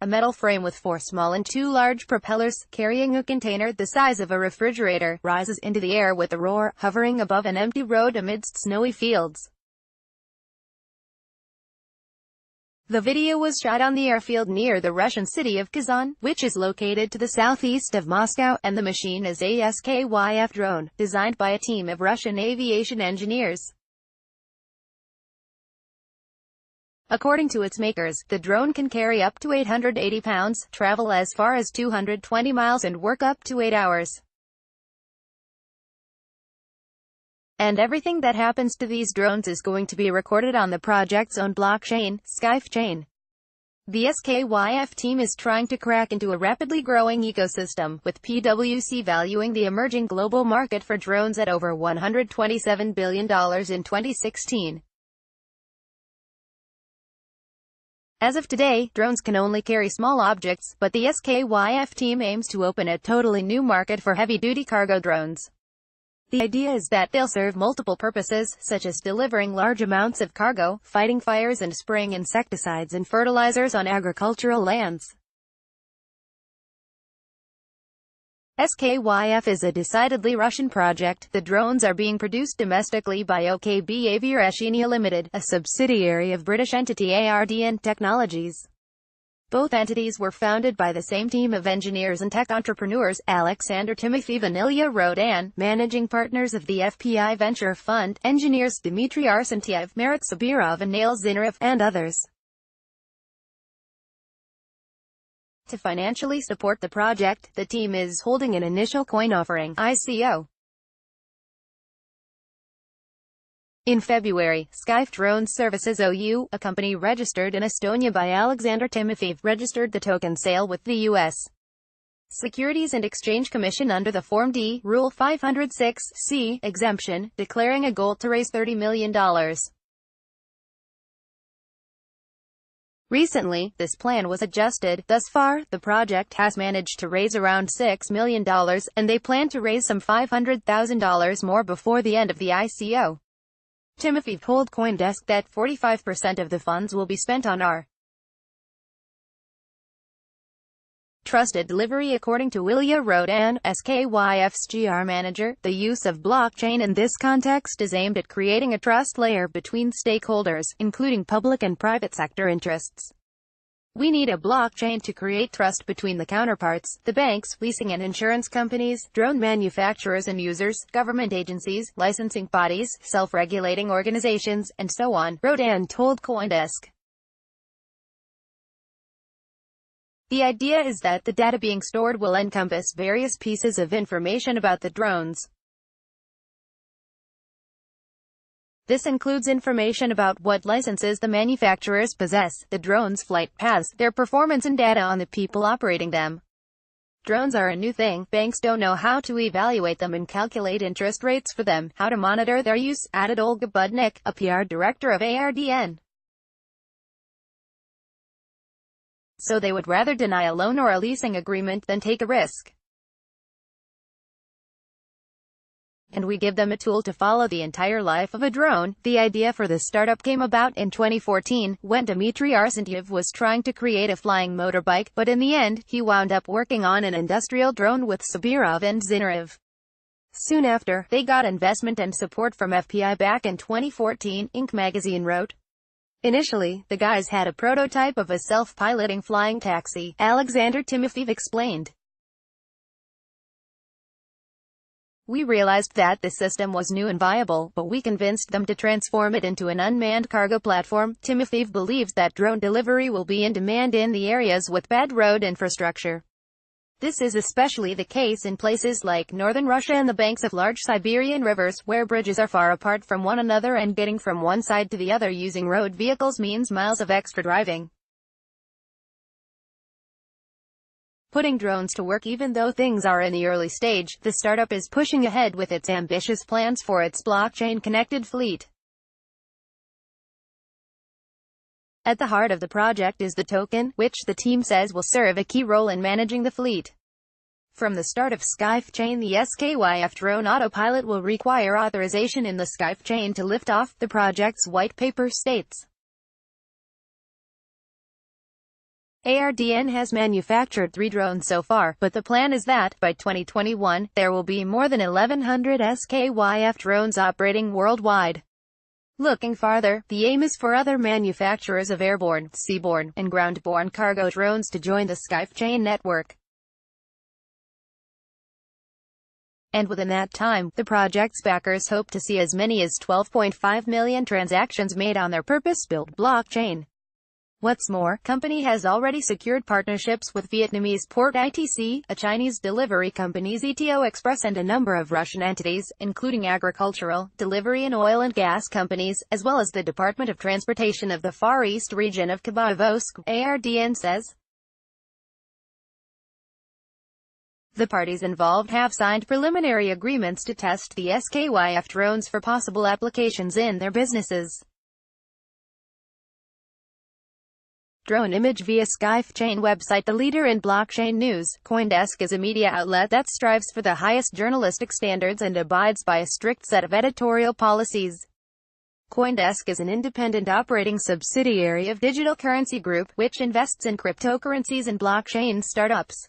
a metal frame with 4 small and 2 large propellers, carrying a container the size of a refrigerator, rises into the air with a roar, hovering above an empty road amidst snowy fields. The video was shot on the airfield near the Russian city of Kazan, which is located to the southeast of Moscow, and the machine is a SKYF drone, designed by a team of Russian aviation engineers. According to its makers, the drone can carry up to 880 pounds, travel as far as 220 miles and work up to 8 hours. And everything that happens to these drones is going to be recorded on the project's own blockchain, SkyFchain. The SKYF team is trying to crack into a rapidly growing ecosystem, with PwC valuing the emerging global market for drones at over $127 billion in 2016. As of today, drones can only carry small objects, but the SKYF team aims to open a totally new market for heavy-duty cargo drones. The idea is that they'll serve multiple purposes, such as delivering large amounts of cargo, fighting fires and spraying insecticides and fertilizers on agricultural lands. SKYF is a decidedly Russian project. The drones are being produced domestically by OKB Aviation Limited, a subsidiary of British entity ARDN Technologies. Both entities were founded by the same team of engineers and tech entrepreneurs, Alexander Timofeyev and Ilya Rodan, managing partners of the FPI Venture Fund, engineers Dmitry Arsentiev, Marat Sabirov and Nail Zinarov, and others. To financially support the project, the team is holding an initial coin offering, ICO. In February, Skyf Drone Services OU, a company registered in Estonia by Alexander Timofeyev, registered the token sale with the U.S. Securities and Exchange Commission under the Form D, Rule 506(c) exemption, declaring a goal to raise $30 million. Recently, this plan was adjusted. Thus far, the project has managed to raise around $6 million, and they plan to raise some $500,000 more before the end of the ICO. Timofeyev told CoinDesk that 45% of the funds will be spent on our trusted delivery. According to Ilya Rodan, SKYF's GR manager, the use of blockchain in this context is aimed at creating a trust layer between stakeholders, including public and private sector interests. We need a blockchain to create trust between the counterparts, the banks, leasing and insurance companies, drone manufacturers and users, government agencies, licensing bodies, self-regulating organizations, and so on, Rodan told CoinDesk. The idea is that the data being stored will encompass various pieces of information about the drones. This includes information about what licenses the manufacturers possess, the drones' flight paths, their performance and data on the people operating them. Drones are a new thing. Banks don't know how to evaluate them and calculate interest rates for them, how to monitor their use, added Olga Budnik, a PR director of ARDN. So they would rather deny a loan or a leasing agreement than take a risk. And we give them a tool to follow the entire life of a drone. The idea for this startup came about in 2014, when Dmitry Arsentiev was trying to create a flying motorbike, but in the end, he wound up working on an industrial drone with Sabirov and Zinarov. Soon after, they got investment and support from FPI back in 2014, Inc. magazine wrote. Initially, the guys had a prototype of a self-piloting flying taxi, Alexander Timofeyev explained. We realized that the system was new and viable, but we convinced them to transform it into an unmanned cargo platform. Timofeyev believes that drone delivery will be in demand in the areas with bad road infrastructure. This is especially the case in places like northern Russia and the banks of large Siberian rivers, where bridges are far apart from one another and getting from one side to the other using road vehicles means miles of extra driving. Putting drones to work. Even though things are in the early stage, the startup is pushing ahead with its ambitious plans for its blockchain-connected fleet. At the heart of the project is the token, which the team says will serve a key role in managing the fleet. From the start of SkyFchain, the SKYF drone autopilot will require authorization in the SkyFchain to lift off, the project's white paper states. ARDN has manufactured 3 drones so far, but the plan is that, by 2021, there will be more than 1,100 SKYF drones operating worldwide. Looking farther, the aim is for other manufacturers of airborne, seaborne, and ground-borne cargo drones to join the Skype chain network. And within that time, the project's backers hope to see as many as 12.5 million transactions made on their purpose-built blockchain. What's more, company has already secured partnerships with Vietnamese Port ITC, a Chinese delivery company ZTO Express, and a number of Russian entities, including agricultural, delivery and oil and gas companies, as well as the Department of Transportation of the Far East region of Khabarovsk, ARDN says. The parties involved have signed preliminary agreements to test the SKYF drones for possible applications in their businesses. Drone image via Skype chain website. The leader in blockchain news, CoinDesk is a media outlet that strives for the highest journalistic standards and abides by a strict set of editorial policies. CoinDesk is an independent operating subsidiary of Digital Currency Group, which invests in cryptocurrencies and blockchain startups.